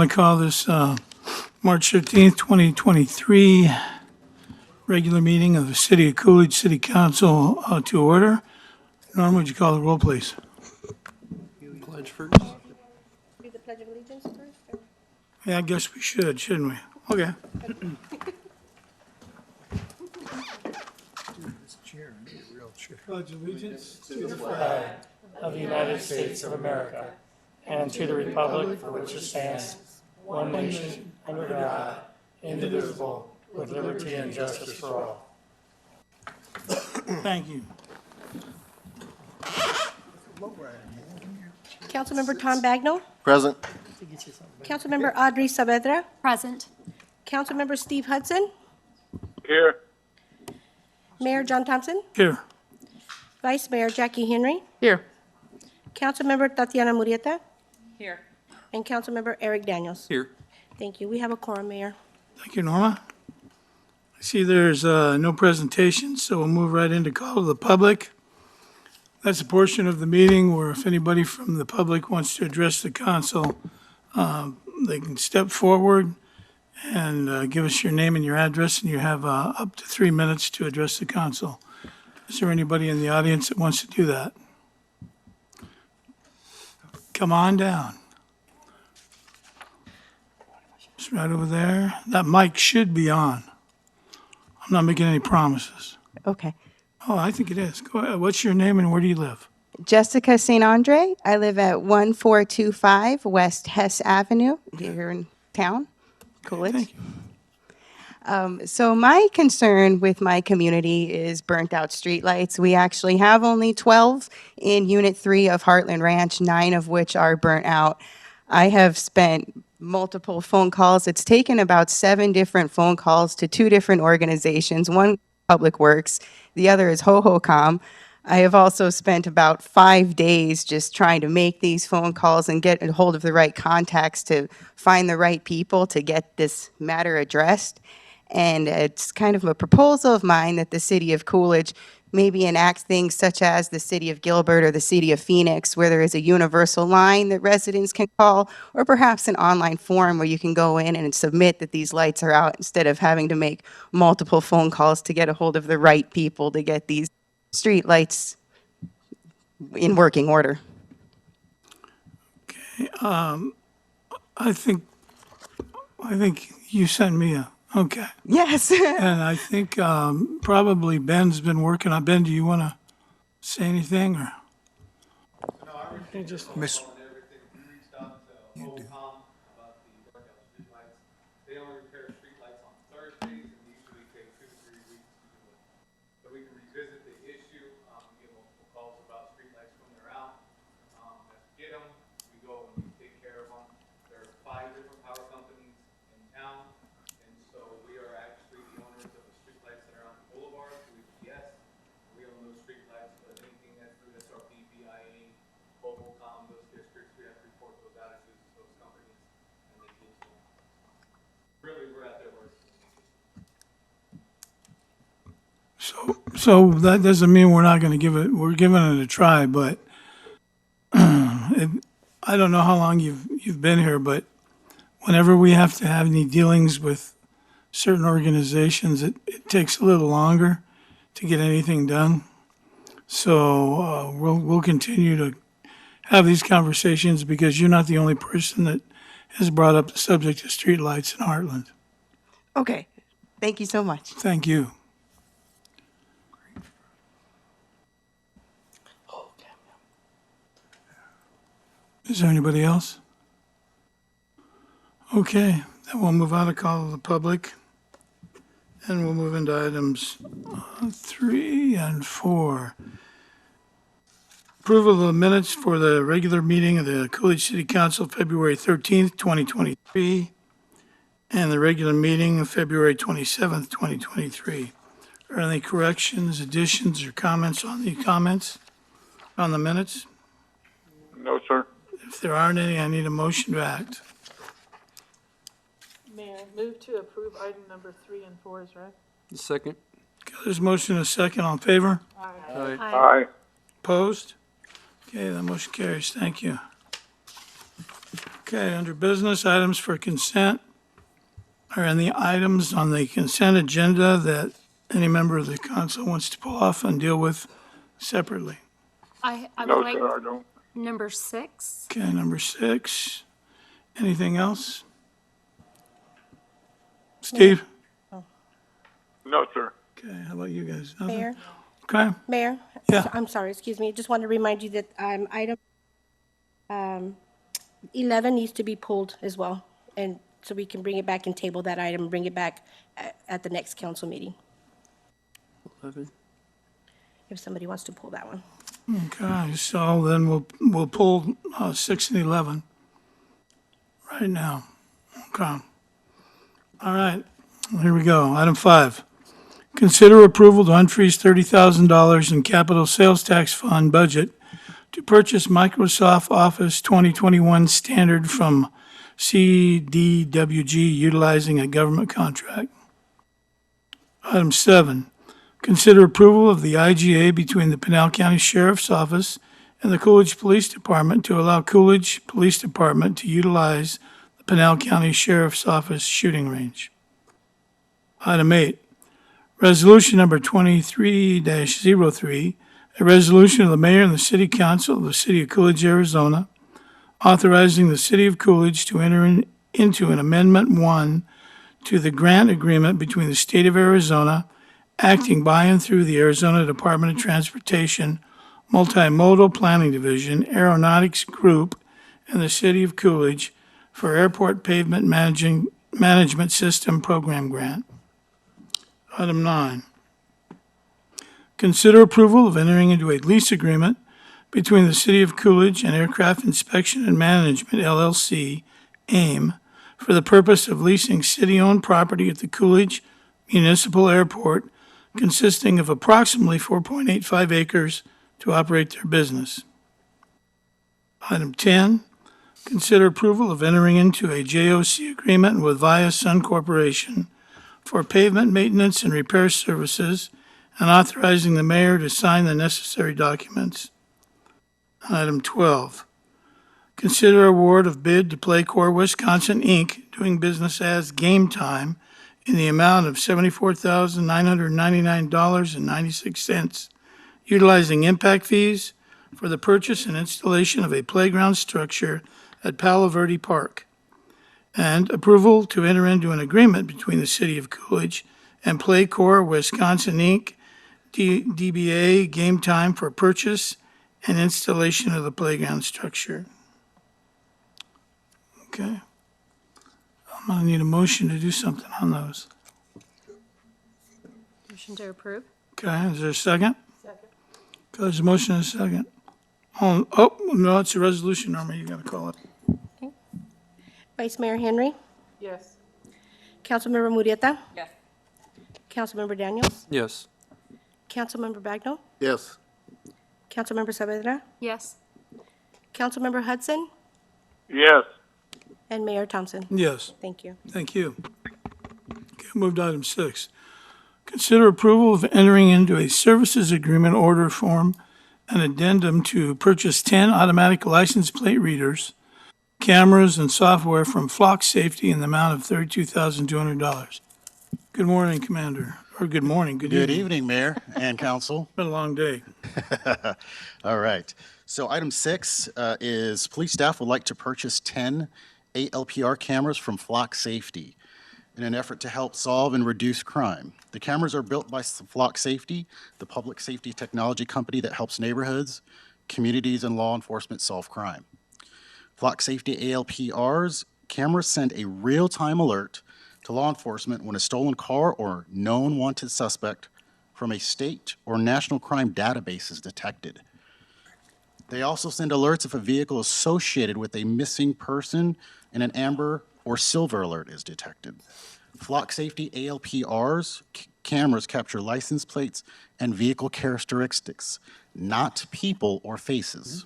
want to call this March 13th, 2023 regular meeting of the City of Coolidge City Council to order. Norm, would you call the roll, please? Pledge first. Do the Pledge of Allegiance first? Or? Yeah, I guess we should, shouldn't we? Okay. This chair, I need a real chair. Pledge allegiance To the flag of the United States of America and to the republic for which it stands, one nation, under God, indivisible, with liberty and justice for all. Thank you. Councilmember Tom Bagnell? Present. Councilmember Audrey Saavedra? Present. Councilmember Steve Hudson? Here. Mayor John Thompson? Here. Vice Mayor Jackie Henry? Here. Councilmember Tatiana Murrieta? Here. And Councilmember Eric Daniels? Here. Thank you. We have a quorum, Mayor. Thank you, Norma. I see there's no presentation, so we'll move right into call to the public. That's a portion of the meeting where if anybody from the public wants to address the council, they can step forward and give us your name and your address, and you have up to 3 minutes to address the council. Is there anybody in the audience that wants to do that? Come on down. It's right over there. That mic should be on. I'm not making any promises. Okay. Oh, I think it is. Go ahead. What's your name and where do you live? Jessica St. Andre. I live at 1425 West Hess Avenue here in town, Coolidge. Thank you. So my concern with my community is burnt out streetlights. We actually have only 12 in Unit 3 of Heartland Ranch, 9 of which are burnt out. I have spent multiple phone calls. It's taken about 7 different phone calls to 2 different organizations. One, Public Works. The other is HoHoCom. I have also spent about 5 days just trying to make these phone calls and get a hold of the right contacts to find the right people to get this matter addressed. And it's kind of a proposal of mine that the city of Coolidge maybe enact things such as the city of Gilbert or the city of Phoenix, where there is a universal line that residents can call, or perhaps an online form where you can go in and submit that these lights are out instead of having to make multiple phone calls to get a hold of the right people to get these street lights in working order. Okay. I think you sent me a, okay. Yes. And I think probably Ben's been working on. Ben, do you want to say anything or? Miss, They only repair streetlights on Thursdays and usually take 2 to 3 weeks to do it. So we can revisit the issue, get multiple calls about streetlights when they're out. As we get them, we go and we take care of them. There are 5 different power companies in town, and so we are actually the owners of the streetlights that are on the boulevard through EPS. We own those streetlights, but anything that's through SRP, BIA, Mobile.com, those districts, we have to report those outages to those companies, and they get to them. Really, we're out there working. So that doesn't mean we're not going to give it. We're giving it a try, but I don't know how long you've been here, but whenever we have to have any dealings with certain organizations, it takes a little longer to get anything done. So we'll continue to have these conversations because you're not the only person that has brought up the subject of streetlights in Heartland. Okay. Thank you so much. Thank you. Is there anybody else? Okay, then we'll move on to call of the public. And we'll move into items 3 and 4. Approval of the minutes for the regular meeting of the Coolidge City Council, February 13th, 2023, and the regular meeting of February 27th, 2023. Are there any corrections, additions, or comments on the minutes? No, sir. If there aren't any, I need a motion to act. Mayor, move to approve item number 3 and 4 is read. second. Okay, there's a motion and a second. All in favor? Aye. Aye. Opposed? Okay, that motion carries. Thank you. Okay, under business, items for consent are any items on the consent agenda that any member of the council wants to pull off and deal with separately. I No, would like sir, I don't. number 6. Okay, number 6. Anything else? Steve? No, sir. Okay, how about you guys? Nothing? Mayor, Okay, Mayor? Yeah. I'm sorry, excuse me. Just want to remind you that item 11 needs to be pulled as well, and so we can bring it back and table that item, and bring it back at the next council meeting, 11. if somebody wants to pull that one. okay, so then we'll pull 6 and 11 right now. Okay. All right, here we go. Item 5. Consider approval to unfreeze $30,000 in capital sales tax fund budget to purchase Microsoft Office 2021 standard from CDWG utilizing a government contract. Item 7, consider approval of the IGA between the Pinal County Sheriff's Office and the Coolidge Police Department to allow Coolidge Police Department to utilize the Pinal County Sheriff's Office shooting range. Item 8, resolution number 23-03, a resolution of the mayor and the city council of the city of Coolidge, Arizona, authorizing the city of Coolidge to enter into an amendment 1 to the grant agreement between the state of Arizona, acting by and through the Arizona Department of Transportation, Multimodal Planning Division, Aeronautics Group, and the city of Coolidge for Airport Pavement Management System Program Grant. Item 9. Consider approval of entering into a lease agreement between the City of Coolidge and Aircraft Inspection and Management, LLC, AIM, for the purpose of leasing city-owned property at the Coolidge Municipal Airport consisting of approximately 4.85 acres to operate their business. Item 10, consider approval of entering into a JOC agreement with Via Sun Corporation for pavement maintenance and repair services and authorizing the mayor to sign the necessary documents. Item 12, consider award of bid to Playcore Wisconsin, Inc., doing business as Game Time, in the amount of $74,999.96, utilizing impact fees for the purchase and installation of a playground structure at Palo Verde Park, and approval to enter into an agreement between the City of Coolidge and Playcore Wisconsin, Inc., DBA Game Time for purchase and installation of the playground structure. Okay. I'm gonna need a motion to do something on those. Motion to approve? Okay, is there a second? Second. Okay, there's a motion and a second. Oh, no, it's a resolution, Norma, you gotta call it. Vice Mayor Henry, Yes. Councilmember Murrieta, Yes. Councilmember Daniels, Yes. Councilmember Bagnell, Yes. Councilmember Saavedra, Yes. Councilmember Hudson, Yes. and Mayor Thompson. Yes. Thank you. Thank you. Okay, move to item 6. Consider approval of entering into a services agreement order form, an addendum to purchase 10 automatic license plate readers, cameras, and software from Flock Safety in the amount of $32,200. Good morning, Commander, or good morning, good Good evening. evening, Mayor and Council. Been a long day. All right. So item 6 is police staff would like to purchase 10 ALPR cameras from Flock Safety in an effort to help solve and reduce crime. The cameras are built by Flock Safety, the public safety technology company that helps neighborhoods, communities, and law enforcement solve crime. Flock Safety ALPR's cameras send a real-time alert to law enforcement when a stolen car or known wanted suspect from a state or national crime database is detected. They also send alerts if a vehicle associated with a missing person and an amber or silver alert is detected. Flock Safety ALPR's cameras capture license plates and vehicle characteristics, not people or faces.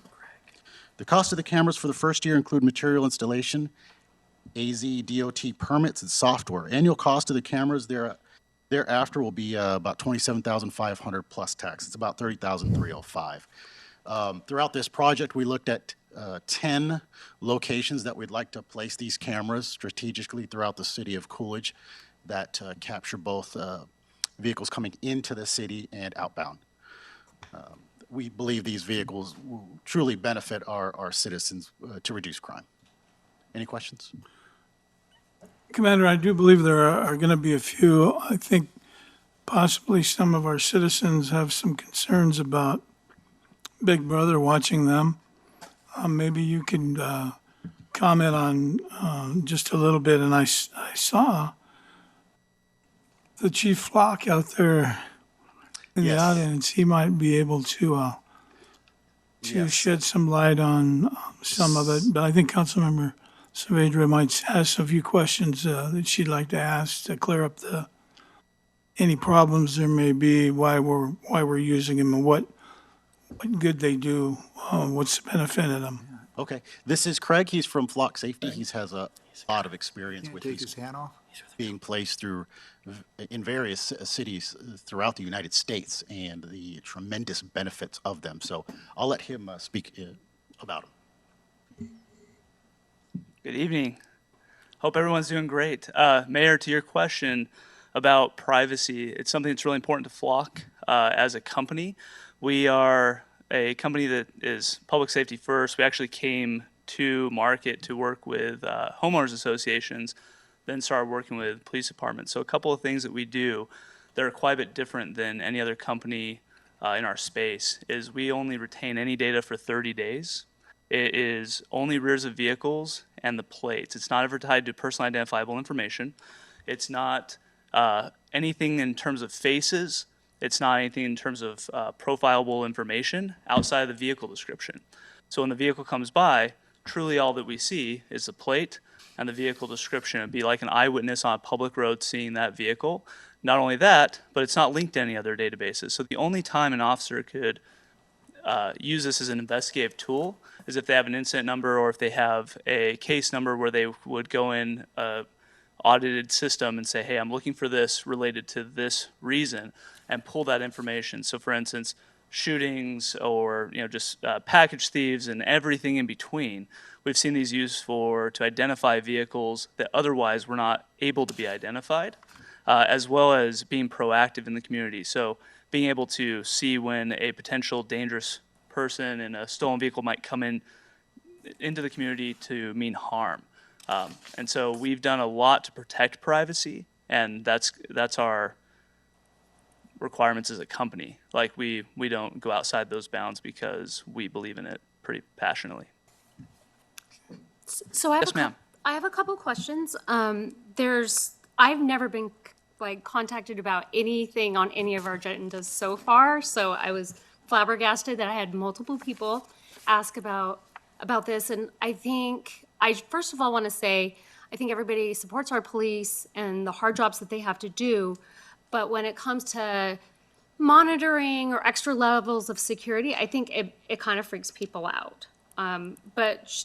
The cost of the cameras for the first year include material installation, AZDOT permits, and software. Annual cost of the cameras thereafter will be about $27,500 plus tax. It's about $30,305. Throughout this project, we looked at 10 locations that we'd like to place these cameras strategically throughout the city of Coolidge that capture both vehicles coming into the city and outbound. We believe these vehicles will truly benefit our citizens to reduce crime. Any questions? Commander, I do believe there are going to be a few. I think possibly some of our citizens have some concerns about Big Brother watching them. Maybe you can comment on just a little bit. And I saw the Chief Flock out there in the Yes. audience. He might be able to Yes. shed some light on some of it. But I think Councilmember Saavedra might ask a few questions that she'd like to ask to clear up any problems there may be, why we're using them, and what good they do, what's the benefit of them. Okay. This is Craig. He's from Flock Safety. He has a lot of experience Can't with take these his hat off? being placed in various cities throughout the United States and the tremendous benefits of them. So I'll let him speak about them. Good evening. Hope everyone's doing great. Mayor, to your question about privacy, it's something that's really important to Flock as a company. We are a company that is public safety first. We actually came to market to work with homeowners associations, then started working with police departments. So a couple of things that we do that are quite a bit different than any other company in our space is we only retain any data for 30 days. It is only rears of vehicles and the plates. It's not ever tied to personally identifiable information. It's not anything in terms of faces. It's not anything in terms of profilable information outside of the vehicle description. So when the vehicle comes by, truly all that we see is the plate and the vehicle description. It'd be like an eyewitness on a public road seeing that vehicle. Not only that, but it's not linked to any other databases. So the only time an officer could use this as an investigative tool is if they have an incident number or if they have a case number where they would go in audited system and say, hey, I'm looking for this related to this reason, and pull that information. So for instance, shootings or just package thieves and everything in between. We've seen these used to identify vehicles that otherwise were not able to be identified, as well as being proactive in the community. So being able to see when a potential dangerous person in a stolen vehicle might come into the community to mean harm. And so we've done a lot to protect privacy, and that's our requirements as a company. Like we don't go outside those bounds because we believe in it pretty passionately. So I have Yes, ma'am. I have a couple questions. I've never been contacted about anything on any of our agendas so far, so I was flabbergasted that I had multiple people ask about this. And I first of all want to say, I think everybody supports our police and the hard jobs that they have to do. But when it comes to monitoring or extra levels of security, I think it kind of freaks people out. But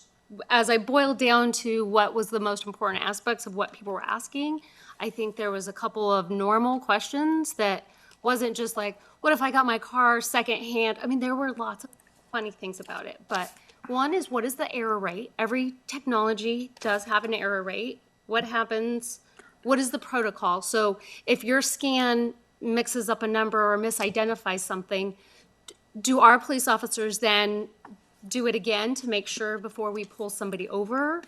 as I boiled down to what was the most important aspects of what people were asking, I think there was a couple of normal questions that wasn't just like, what if I got my car secondhand? I mean, there were lots of funny things about it. But one is, what is the error rate? Every technology does have an error rate. What happens? What is the protocol? So if your scan mixes up a number or misidentifies something, do our police officers then do it again to make sure before we pull somebody over?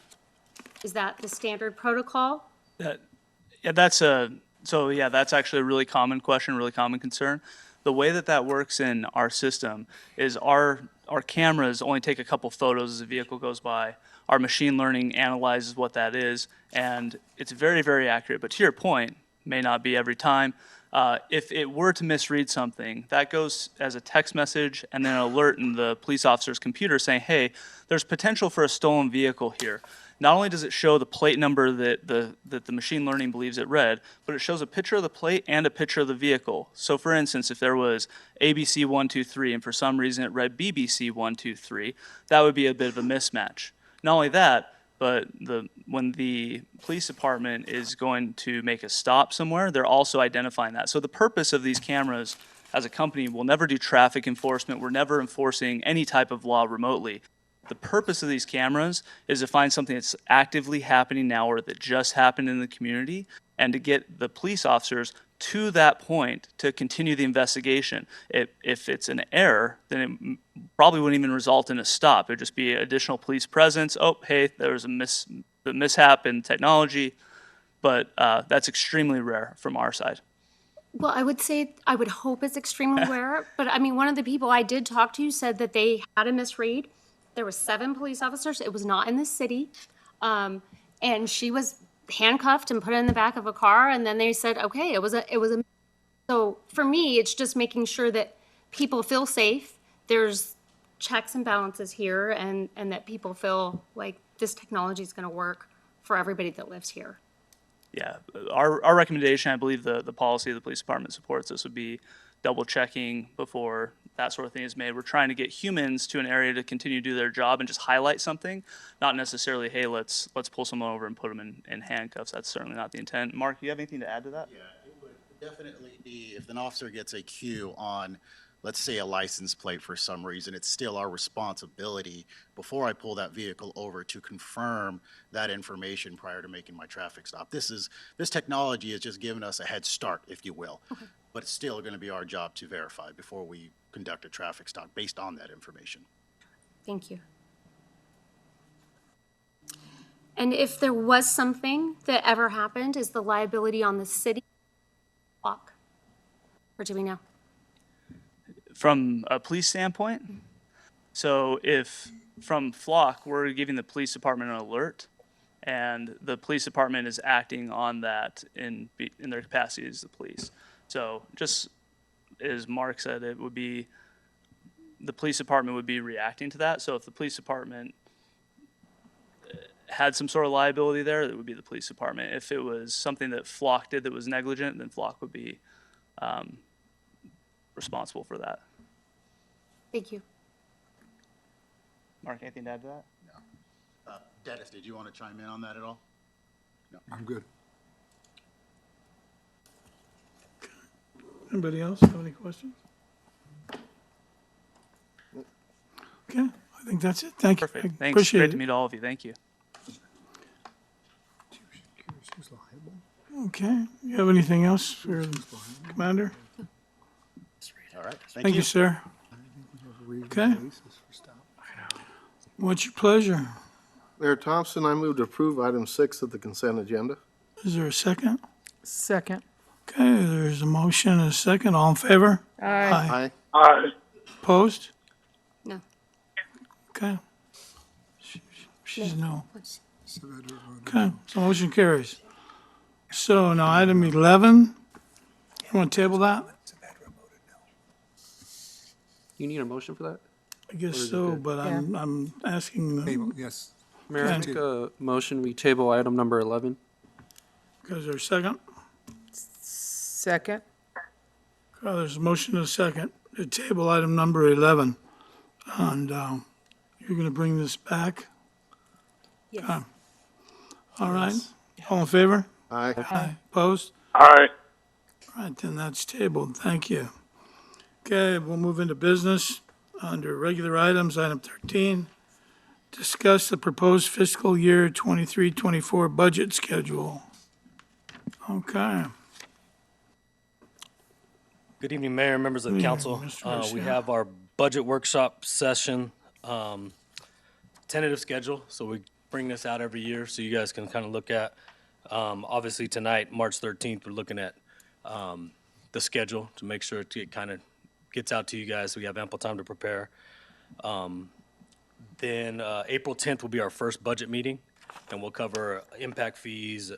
Is that the standard protocol? That's actually a really common question, really common concern. The way that works in our system is our cameras only take a couple photos as a vehicle goes by. Our machine learning analyzes what that is, and it's very, very accurate. But to your point, may not be every time. If it were to misread something, that goes as a text message and then an alert in the police officer's computer saying, hey, there's potential for a stolen vehicle here. Not only does it show the plate number that the machine learning believes it read, but it shows a picture of the plate and a picture of the vehicle. So for instance, if there was ABC 123 and for some reason it read BBC 123, that would be a bit of a mismatch. Not only that, but when the police department is going to make a stop somewhere, they're also identifying that. So the purpose of these cameras as a company will never do traffic enforcement. We're never enforcing any type of law remotely. The purpose of these cameras is to find something that's actively happening now or that just happened in the community, and to get the police officers to that point to continue the investigation. If it's an error, then it probably wouldn't even result in a stop. It would just be additional police presence. Oh, hey, there was a mishap in technology, but that's extremely rare from our side. Well, I would say, I would hope it's extremely rare, but I mean, one of the people I did talk to said that they had a misread. There was 7 police officers. It was not in the city. And she was handcuffed and put in the back of a car, and then they said, okay, it was a, so for me, it's just making sure that people feel safe. There's checks and balances here, and that people feel like this technology is gonna work for everybody that lives here. Yeah, our recommendation, I believe the policy of the police department supports this, would be double checking before that sort of thing is made. We're trying to get humans to an area to continue to do their job and just highlight something, not necessarily, hey, let's pull someone over and put them in handcuffs. That's certainly not the intent. Mark, do you have anything to add to that? Yeah, it would definitely be, if an officer gets a cue on, let's say, a license plate for some reason, it's still our responsibility, before I pull that vehicle over, to confirm that information prior to making my traffic stop. This technology has just given us a head start, if you will. But it's still going to be our job to verify before we conduct a traffic stop based on that information. Thank you. And if there was something that ever happened, is the liability on the city block? Or do we know? From a police standpoint, so if from Flock, we're giving the police department an alert, and the police department is acting on that in their capacity as the police. So just as Mark said, it would be, the police department would be reacting to that. So if the police department had some sort of liability there, it would be the police department. If it was something that Flock did that was negligent, then Flock would be responsible for that. Thank you. Mark, anything to add to that? Dennis, did you want to chime in on that at all? I'm good. Anybody else have any questions? Okay, I think that's it. Thank you. Perfect. I Thanks. Appreciate Great to it. meet all of you. Thank you. Okay, you have anything else for the Commander? All right, Thank you, sir. Okay. What's your pleasure? Mayor Thompson, I move to approve item 6 of the consent agenda. Is there a second? Second. Okay, there's a motion and a second. All in favor? Aye. Aye. Opposed? No. Okay. She's no. Okay, so motion carries. So now item 11, you want to table that? You need a motion for that? I guess so, but I'm asking, Yes. Mayor, I make a motion, we table item number 11. is there a second? Second. There's a motion and a second to table item number 11. And you're going to bring this back? Yes. All right. All in favor? Aye. Aye. Opposed? Aye. All right, then that's tabled. Thank you. Okay, we'll move into business. Under regular items, item 13, discuss the proposed fiscal year 23-24 budget schedule. Okay. Good evening, Mayor, members of Good evening, council. Mr. We Garcia. have our budget workshop session, tentative schedule, so we bring this out every year so you guys can kind of look at. Obviously tonight, March 13th, we're looking at the schedule to make sure it kind of gets out to you guys so we have ample time to prepare. Then April 10th will be our first budget meeting, and we'll cover impact fees,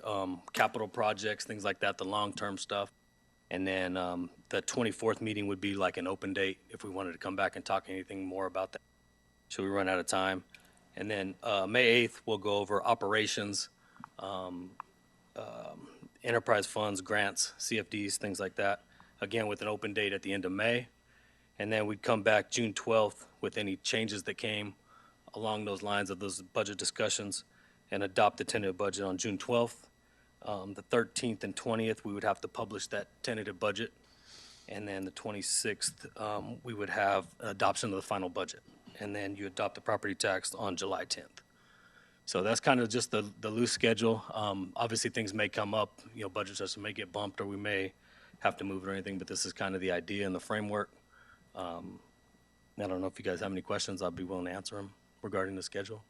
capital projects, things like that, the long-term stuff. And then the 24th meeting would be like an open date if we wanted to come back and talk anything more about that. Should we run out of time? And then May 8th, we'll go over operations, enterprise funds, grants, CFDs, things like that. Again, with an open date at the end of May. And then we'd come back June 12th with any changes that came along those lines of those budget discussions and adopt the tentative budget on June 12th. The 13th and 20th, we would have to publish that tentative budget. And then the 26th, we would have adoption of the final budget. and then you adopt the property tax on July 10th. So that's kind of just the loose schedule. Obviously, things may come up, budget session may get bumped, or we may have to move it or anything, but this is kind of the idea and the framework. I don't know if you guys have any questions. I'd be willing to answer them regarding the schedule.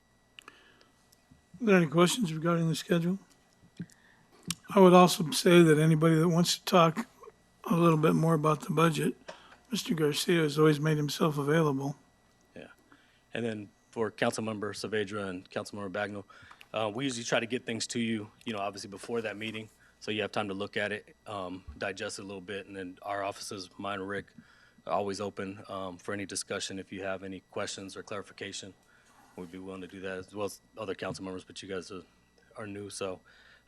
Are there any questions regarding the schedule? I would also say that anybody that wants to talk a little bit more about the budget, Mr. Garcia has always made himself available. Yeah. And then for Councilmember Saavedra and Councilmember Bagnell, we usually try to get things to you, obviously before that meeting, so you have time to look at it, digest it a little bit, and then our offices, mine and Rick, are always open for any discussion. If you have any questions or clarification, we'd be willing to do that, as well as other council members, but you guys are new, so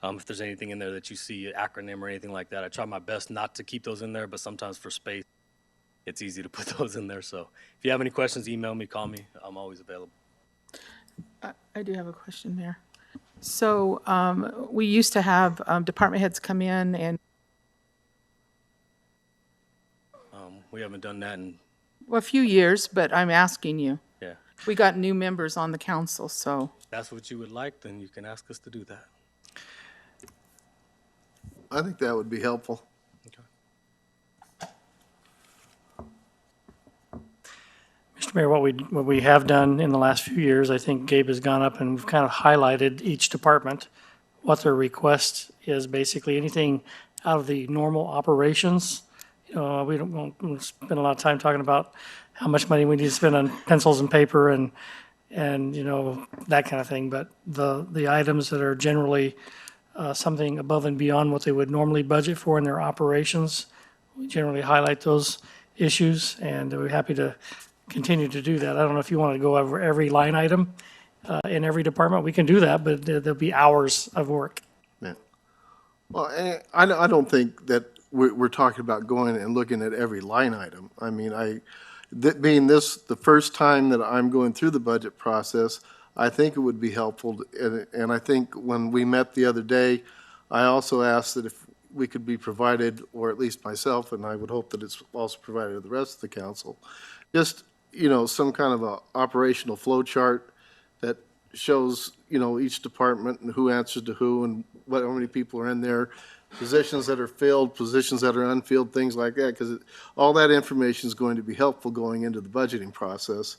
if there's anything in there that you see, an acronym or anything like that, I try my best not to keep those in there, but sometimes for space, it's easy to put those in there. So if you have any questions, email me, call me. I'm always available. I do have a question there. So we used to have department heads come in and, We haven't done that in, well, a few years, but I'm asking you. yeah. We got new members on the council, so. If that's what you would like, then you can ask us to do that. I think that would be helpful. Mr. Mayor, what we have done in the last few years, I think Gabe has gone up and we've kind of highlighted each department, what their request is, basically anything out of the normal operations. We won't spend a lot of time talking about how much money we need to spend on pencils and paper and that kind of thing. But the items that are generally something above and beyond what they would normally budget for in their operations, we generally highlight those issues, and we're happy to continue to do that. I don't know if you want to go over every line item in every department. We can do that, but there'll be hours of work. Yeah. Well, and I don't think that we're talking about going and looking at every line item. I mean, being this the first time that I'm going through the budget process, I think it would be helpful. And I think when we met the other day, I also asked that if we could be provided, or at least myself, and I would hope that it's also provided to the rest of the council, just, some kind of a operational flow chart that shows, each department and who answers to who and how many people are in there, positions that are filled, positions that are unfilled, things like that, because all that information is going to be helpful going into the budgeting process.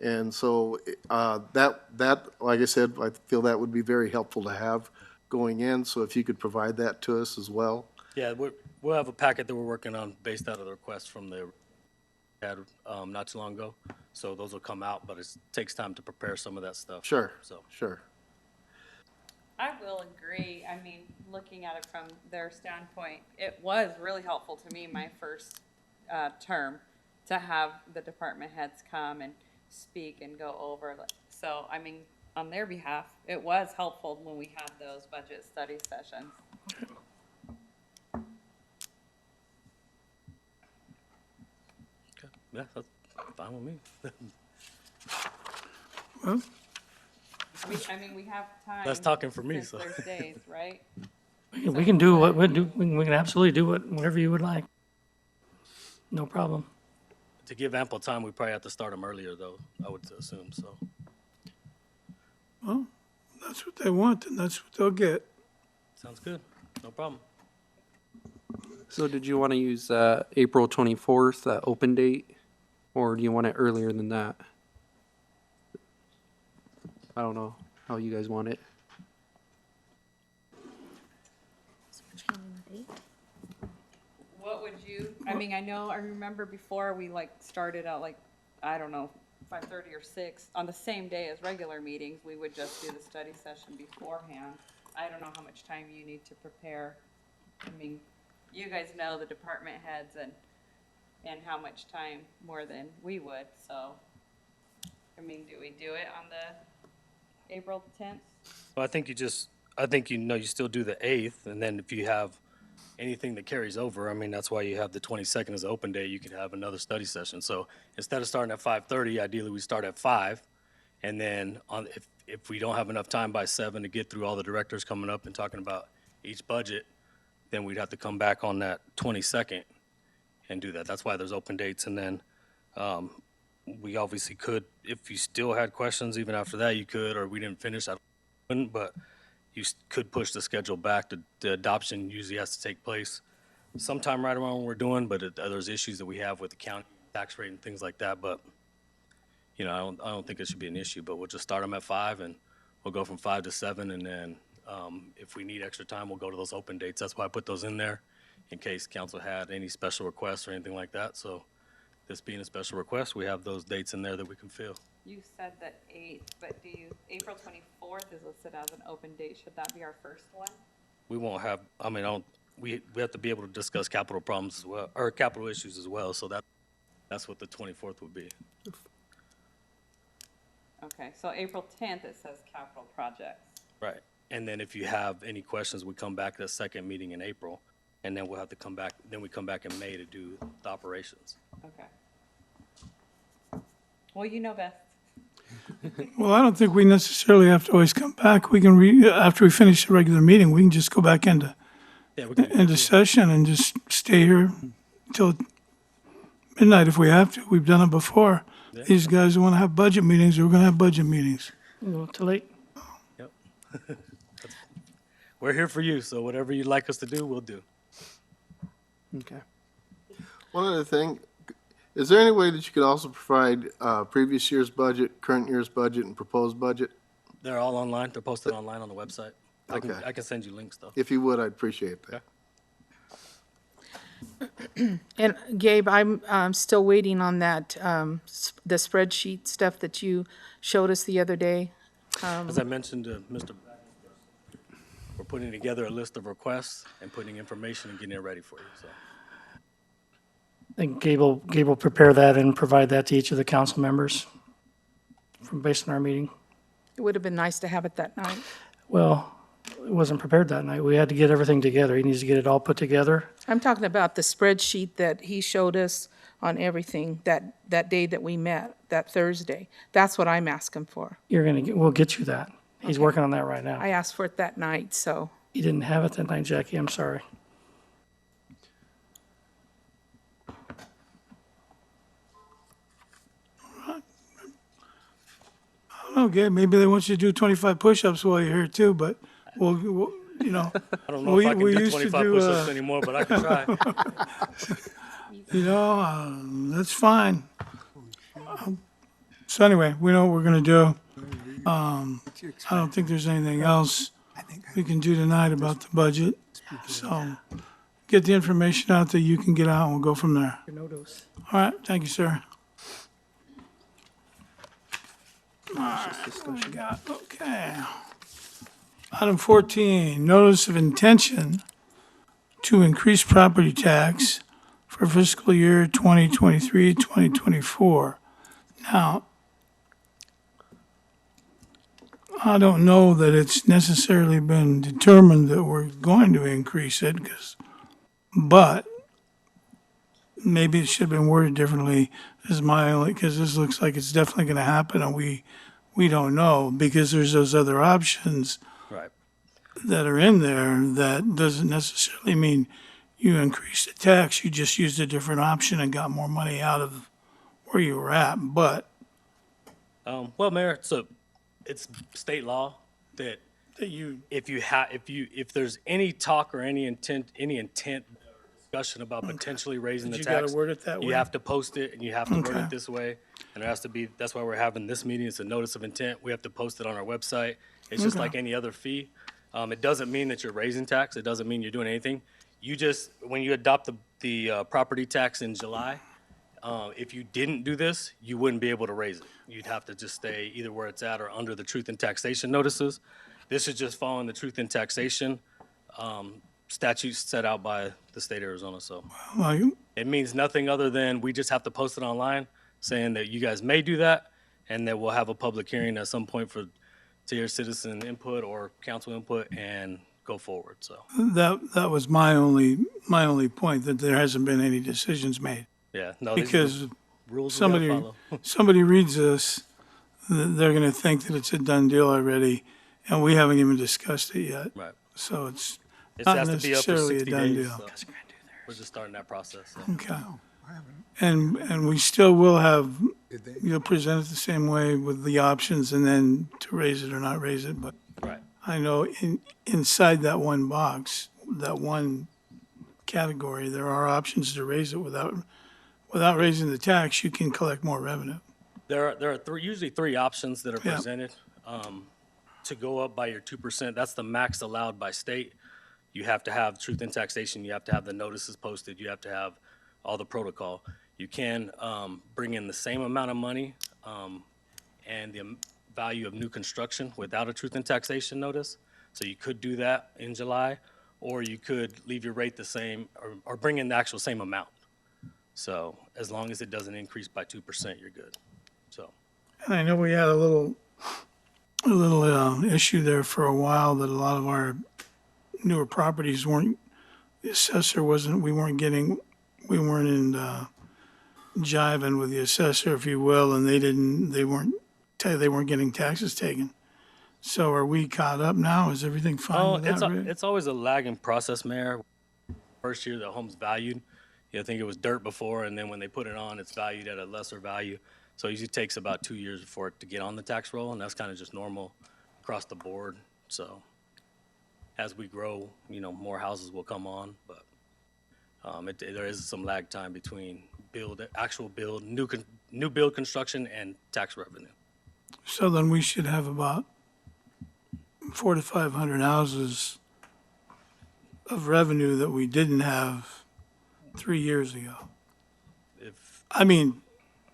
And so that, like I said, I feel that would be very helpful to have going in. So if you could provide that to us as well. Yeah, we'll have a packet that we're working on based out of the request from the had not too long ago. So those will come out, but it takes time to prepare some of that stuff. Sure, So sure. I will agree. I mean, looking at it from their standpoint, it was really helpful to me my first term to have the department heads come and speak and go over. So, I mean, on their behalf, it was helpful when we had those budget study sessions. okay. Yeah, that's fine with me. Well, I mean, we have time. That's talking for me, since so. there's days, right? We can do what we do. We can absolutely do whatever you would like. No problem. To give ample time, we probably have to start them earlier, though, I would assume, so. well, that's what they want, and that's what they'll get. Sounds good. No problem. So did you want to use April 24th, open date, or do you want it earlier than that? I don't know how you guys want it. What would you, I mean, I remember before we started out I don't know, 5:30 or 6, on the same day as regular meetings, we would just do the study session beforehand. I don't know how much time you need to prepare. I mean, you guys know the department heads and how much time more than we would, so. I mean, do we do it on the April 10th? Well, I think you still do the 8th, and then if you have anything that carries over, I mean, that's why you have the 22nd as an open day, you can have another study session. So instead of starting at 5:30, ideally we start at 5, and then if we don't have enough time by 7 to get through all the directors coming up and talking about each budget, then we'd have to come back on that 22nd and do that. That's why there's open dates, and then we obviously could, if you still had questions even after that, you could, or we didn't finish, I wouldn't, but you could push the schedule back. The adoption usually has to take place sometime right around when we're doing, but there's issues that we have with the county tax rate and things like that, but, you know, I don't think it should be an issue, but we'll just start them at 5, and we'll go from 5 to 7, and then, if we need extra time, we'll go to those open dates. That's why I put those in there, in case council had any special requests or anything like that, so this being a special request, we have those dates in there that we can fill. You said that 8th, but April 24th is listed as an open date. Should that be our first one? We won't have, I mean, we have to be able to discuss capital problems as well, or capital issues as well, so that's what the 24th would be. Okay, so April 10th, it says capital projects. Right. And then if you have any questions, we come back to the second meeting in April, and then we'll have to come back, then we come back in May to do the operations. Okay. Well, you know best. Well, I don't think we necessarily have to always come back. We can after we finish the regular meeting, we can just go back into Yeah, we can, into session and just stay here till midnight if we have to. We've done it before. Yeah. These guys want to have budget meetings, we're gonna have budget meetings. A little too late. yep. We're here for you, so whatever you'd like us to do, we'll do. Okay. One other thing, is there any way that you could also provide previous year's budget, current year's budget, and proposed budget? They're all online, they're posted online on the website. Okay. I can send you links, though. If you would, I'd appreciate that. And Gabe, I'm still waiting on that, the spreadsheet stuff that you showed us the other day. As I mentioned to Mr. We're putting together a list of requests and putting information and getting it ready for you, so. I think Gabe will prepare that and provide that to each of the council members based on our meeting. It would have been nice to have it that night. Well, it wasn't prepared that night. We had to get everything together. He needs to get it all put together. I'm talking about the spreadsheet that he showed us on everything that day that we met, that Thursday. That's what I'm asking for. We'll get you that. He's working on that right now. I asked for it that night, so. You didn't have it that night, Jackie. I'm sorry. I don't know, Gabe, maybe they want you to do 25 push-ups while you're here too, but we'll you know. I don't know we- if I can we do used to 25 do, push-ups anymore, but I can try. You know, that's fine. So anyway, we know what we're gonna do. I don't think there's anything else we can do tonight about the budget. So get the information out that you can get out and we'll go from there. Your notos. All right, thank you, sir. All right, what we got? Okay. Item 14, notice of intention to increase property tax for fiscal year 2023, 2024. Now, I don't know that it's necessarily been determined that we're going to increase it, but maybe it should have been worded differently, is my only, because this looks like it's definitely going to happen, and we don't know, because there's those other options Right. that are in there that doesn't necessarily mean you increase the tax, you just used a different option and got more money out of where you were at, but Well, Mayor, so it's state law that that you, if there's any talk or any intent or discussion about potentially raising the you tax, gotta word it that you way? have to post it and you have to word Okay. it this way. And there has to be, that's why we're having this meeting. It's a notice of intent. We have to post it on our website. It's just Okay. like any other fee. It doesn't mean that you're raising tax. It doesn't mean you're doing anything. You just, when you adopt the property tax in July, if you didn't do this, you wouldn't be able to raise it. You'd have to just stay either where it's at or under the truth in taxation notices. This is just following the truth in taxation statutes set out by the state of Arizona, so. like, It means nothing other than we just have to post it online saying that you guys may do that, and that we'll have a public hearing at some point to hear citizen input or council input and go forward, so. that was my only point, that there hasn't been any decisions made. Yeah, no, these are Because rules we gotta somebody, follow. somebody reads this, they're gonna think that it's a done deal already, and we haven't even discussed it yet. Right. So it's It not has to be up for necessarily a 60 done days, deal. so we're just starting that process, so. Okay. And we still will have, you'll present it the same way with the options and then to raise it or not raise it, but Right. I know inside that one box, that one category, there are options to raise it without raising the tax, you can collect more revenue. There are usually three options that are Yeah. presented. To go up by your 2%, that's the max allowed by state. You have to have truth in taxation, you have to have the notices posted, you have to have all the protocol. You can bring in the same amount of money and the value of new construction without a truth in taxation notice. So you could do that in July, or you could leave your rate the same or bring in the actual same amount. So as long as it doesn't increase by 2%, you're good. So. And I know we had a little issue there for a while that a lot of our newer properties weren't, the assessor wasn't, we weren't in jiving with the assessor, if you will, and they weren't getting taxes taken. So are we caught up now? Is everything fine with that, Rick? It's always a lagging process, Mayor. First year the home's valued, I think it was dirt before, and then when they put it on, it's valued at a lesser value. So it usually takes about 2 years for it to get on the tax roll, and that's kind of just normal across the board. So as we grow, more houses will come on, but there is some lag time between actual build, new build construction and tax revenue. So then we should have about 400 to 500 houses of revenue that we didn't have 3 years ago.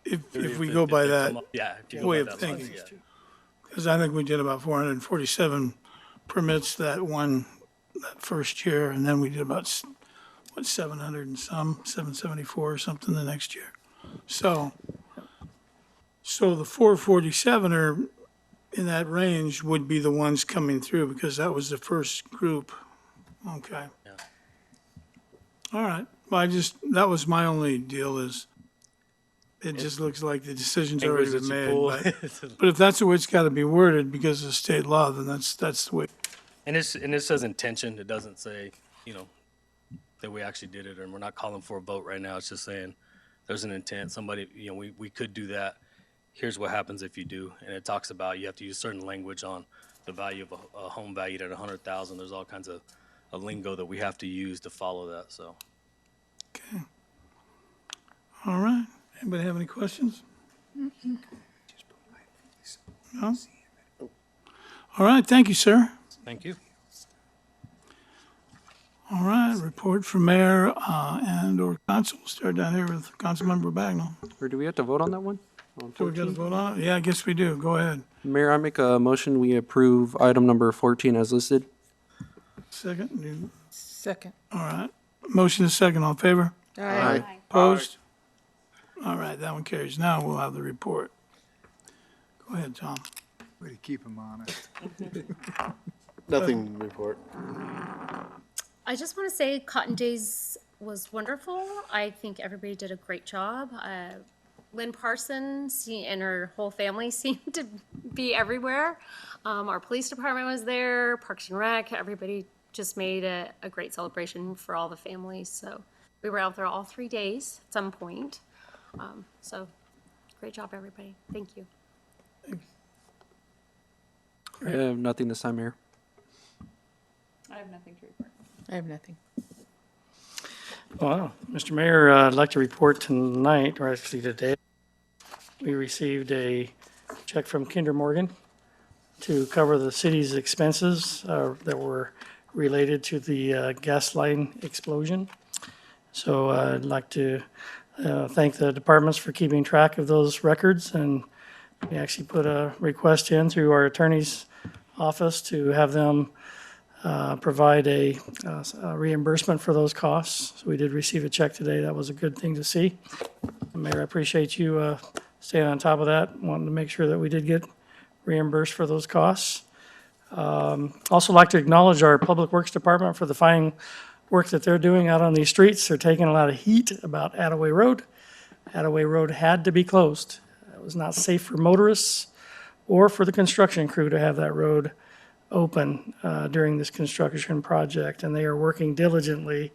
If we go by that Yeah. if you go way by of that logic, thinking. yeah. Because I think we did about 447 permits that first year, and then we did about, 700 and some, 774 or something the next year. So the 447 are in that range would be the ones coming through, because that was the first group. Okay. Yeah. All right. Well, that was my only deal is, it just looks like the decision's already Language been that you made. pull. But if that's the way it's got to be worded because of state law, then that's the way. And it says intention. It doesn't say, that we actually did it, and we're not calling for a vote right now. It's just saying there's an intent. Somebody, we could do that. Here's what happens if you do. And it talks about you have to use certain language on the value of a home valued at 100,000. There's all kinds of a lingo that we have to use to follow that. So. Okay. All right. Anybody have any questions? No? All right. Thank you, sir. Thank you. All right. Report from mayor and/or council. We'll start down here with Councilmember Bagnell. Or do we have to vote on that one? On So we got to 14? vote on it? Yeah, I guess we do. Go ahead. Mayor, I make a motion, we approve item number 14 as listed. Second. Second. All right. Motion is second. All in favor? Aye. Opposed? All right, that one carries. Now we'll have the report. Go ahead, Tom. Way to keep them honest. Nothing to report. I just want to say Cotton Days was wonderful. I think everybody did a great job. Lynn Parsons and her whole family seemed to be everywhere. Our police department was there, Parks and Rec, everybody just made a great celebration for all the families. So we were out there all 3 days at some point. So great job, everybody. Thank you. I have nothing this time, Mayor. I have nothing to report. I have nothing. Well, Mr. Mayor, I'd like to report tonight, or actually today, we received a check from Kinder Morgan to cover the city's expenses that were related to the gas line explosion. So I'd like to thank the departments for keeping track of those records, and we actually put a request in through our attorney's office to have them provide a reimbursement for those costs. So we did receive a check today. That was a good thing to see. Mayor, I appreciate you staying on top of that, wanting to make sure that we did get reimbursed for those costs. Also like to acknowledge our Public Works Department for the fine work that they're doing out on these streets. They're taking a lot of heat about Attaway Road. Attaway Road had to be closed. It was not safe for motorists or for the construction crew to have that road open during this construction project, and they are working diligently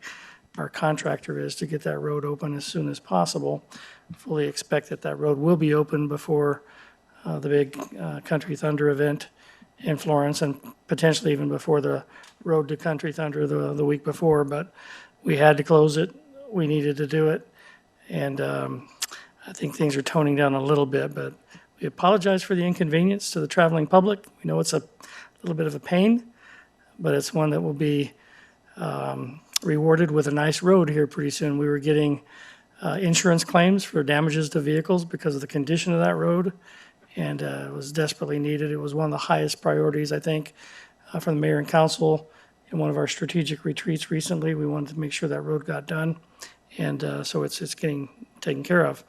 our contractor is to get that road open as soon as possible. Fully expect that that road will be open before the big Country Thunder event in Florence, and potentially even before the Road to Country Thunder the week before, but we had to close it. We needed to do it. And I think things are toning down a little bit, but we apologize for the inconvenience to the traveling public. We know it's a little bit of a pain, but it's one that will be rewarded with a nice road here pretty soon. We were getting insurance claims for damages to vehicles because of the condition of that road, and it was desperately needed. It was one of the highest priorities, I think, from the mayor and council in one of our strategic retreats recently. We wanted to make sure that road got done, and so it's getting taken care of.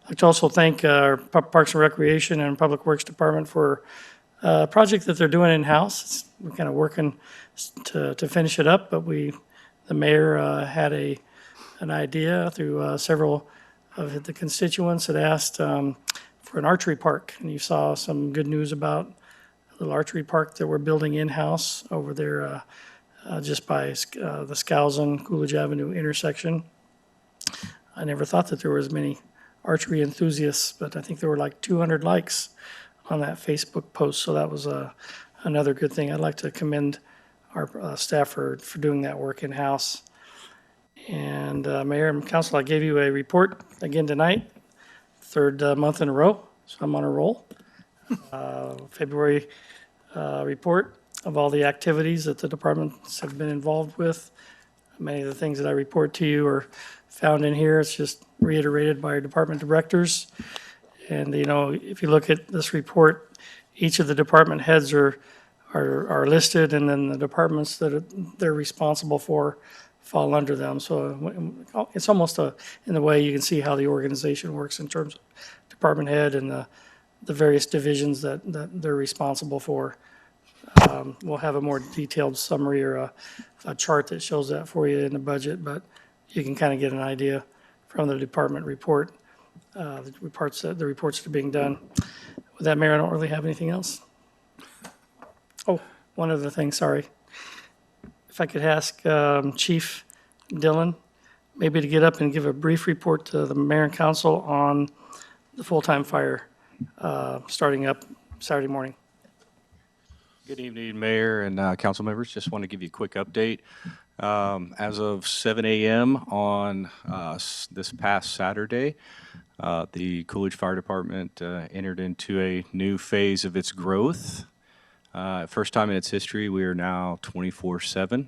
I'd like to also thank our Parks and Recreation and Public Works Department for a project that they're doing in-house. We're kind of working to finish it up, but the mayor had an idea through several of the constituents that asked for an archery park. And you saw some good news about a little archery park that we're building in-house over there just by the Skousen Coolidge Avenue intersection. I never thought that there were as many archery enthusiasts, but I think there were like 200 likes on that Facebook post, so that was another good thing. I'd like to commend our staff for doing that work in-house. And Mayor and Council, I gave you a report again tonight, third month in a row, so I'm on a roll. February report of all the activities that the departments have been involved with. Many of the things that I report to you are found in here. It's just reiterated by our department directors. And, you know, if you look at this report, each of the department heads are listed, and then the departments that they're responsible for fall under them. So it's almost in the way you can see how the organization works in terms of department head and the various divisions that they're responsible for. We'll have a more detailed summary or a chart that shows that for you in the budget, but you can kind of get an idea from the department report, the reports that are being done. With that, Mayor, I don't really have anything else. Oh, one other thing, sorry. If I could ask Chief Dillon maybe to get up and give a brief report to the mayor and council on the full-time fire starting up Saturday morning. Good evening, Mayor and council members. Just want to give you a quick update. As of 7 a.m. on this past Saturday, the Coolidge Fire Department entered into a new phase of its growth. First time in its history, we are now 24/7.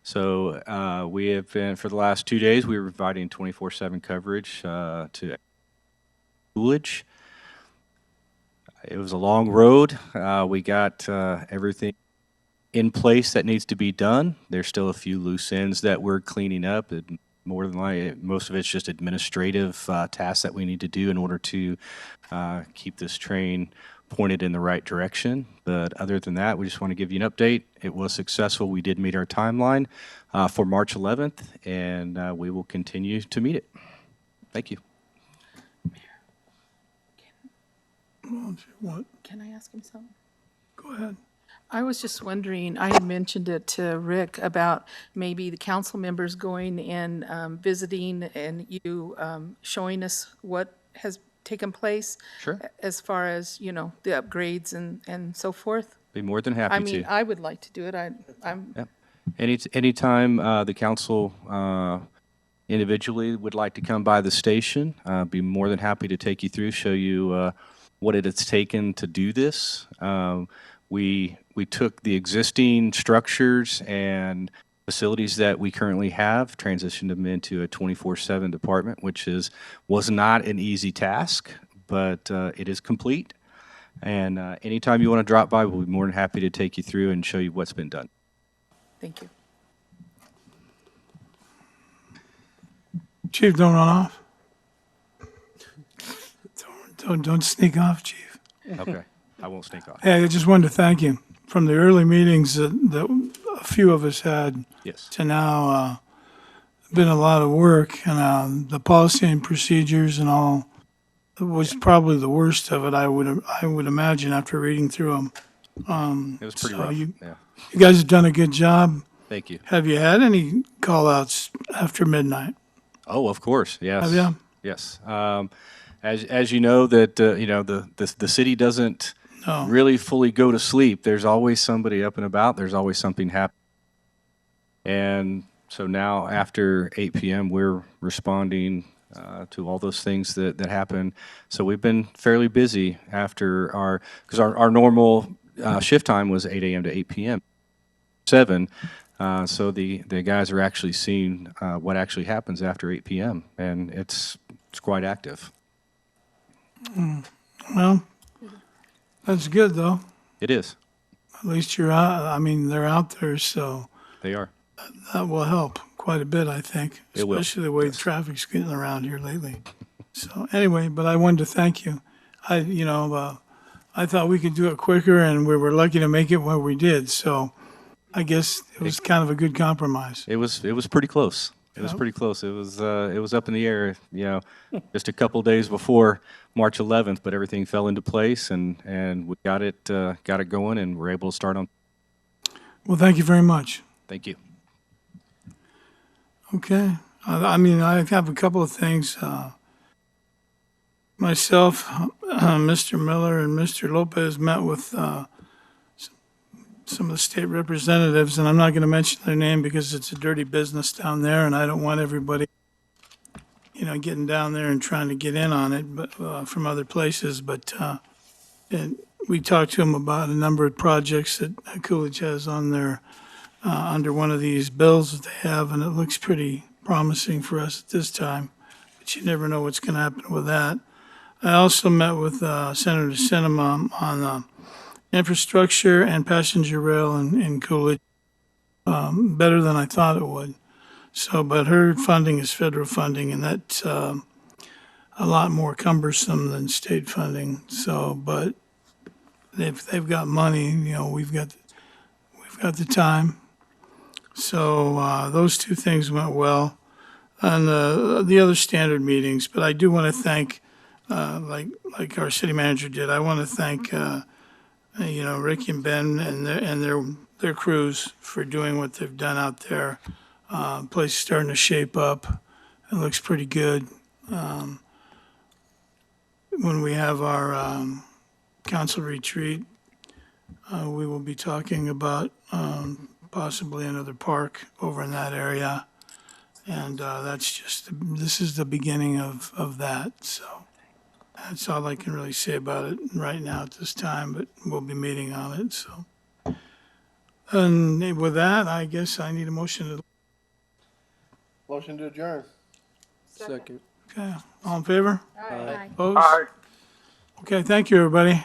So we have been, for the last 2 days, we were providing 24/7 coverage to Coolidge. It was a long road. We got everything in place that needs to be done. There's still a few loose ends that we're cleaning up. More than likely, most of it's just administrative tasks that we need to do in order to keep this train pointed in the right direction. But other than that, we just want to give you an update. It was successful. We did meet our timeline for March 11th, and we will continue to meet it. Thank you. What? Can I ask him something? Go ahead. I was just wondering, I had mentioned it to Rick about maybe the council members going and visiting and you showing us what has taken place. Sure. As far as, you know, the upgrades and so forth. Be more than happy I to. mean, I would like to do it. I'm. Yep. Anytime the council individually would like to come by the station, be more than happy to take you through, show you what it has taken to do this. We took the existing structures and facilities that we currently have, transitioned them into a 24/7 department, which was not an easy task, but it is complete. And anytime you want to drop by, we'll be more than happy to take you through and show you what's been done. Thank you. Chief, don't run off. Don't sneak off, Chief. Okay, I won't sneak off. Hey, I just wanted to thank you. From the early meetings that a few of us had Yes. to now, been a lot of work, and the policy and procedures and all was probably the worst of it. I would imagine after reading through them. It was pretty so rough. You Yeah. guys have done a good job. Thank you. Have you had any call-outs after midnight. Oh, of course, yes. Have ya? Yes. As you know, that, you know, the city doesn't No. really fully go to sleep. There's always somebody up and about. There's always something happening. And so now, after 8 p.m., we're responding to all those things that happen. So we've been fairly busy after because our normal shift time was 8 a.m. to 8 p.m. 7. So the guys are actually seeing what actually happens after 8 p.m. and it's quite active. Well, that's good, though. It is. At least you're out, I mean, they're out there, so They are. that will help quite a bit, I think. It will, Especially the way yes. traffic's getting around here lately. So anyway, but I wanted to thank you. I thought we could do it quicker, and we were lucky to make it where we did, so I guess it was kind of a good compromise. It was pretty close. It was Yep. pretty close. It was up in the air, you know, just a couple days before March 11th, but everything fell into place and we got it going and we're able to start on. Well, thank you very much. Thank you. Okay. I mean, I have a couple of things. Myself, Mr. Miller, and Mr. Lopez met with some of the state representatives, and I'm not going to mention their name because it's a dirty business down there, and I don't want everybody, getting down there and trying to get in on it, but from other places. But and we talked to them about a number of projects that Coolidge has on their under one of these bills that they have, and it looks pretty promising for us at this time. But you never know what's going to happen with that. I also met with Senator Sinema on infrastructure and passenger rail in Coolidge, better than I thought it would. So, but her funding is federal funding, and that's a lot more cumbersome than state funding. So, but they've got money, we've got the time. So those two things went well, and the other standard meetings. But I do want to thank, like our city manager did, I want to thank Ricky and Ben and their crews for doing what they've done out there. Place is starting to shape up. It looks pretty good. When we have our council retreat, we will be talking about possibly another park over in that area. And this is the beginning of that. So that's all I can really say about it right now at this time, but we'll be meeting on it. So, and with that, I guess I need a motion to. Motion to adjourn. Second. Okay, all in favor? Aye. Opposed? Aye. Okay, thank you, everybody.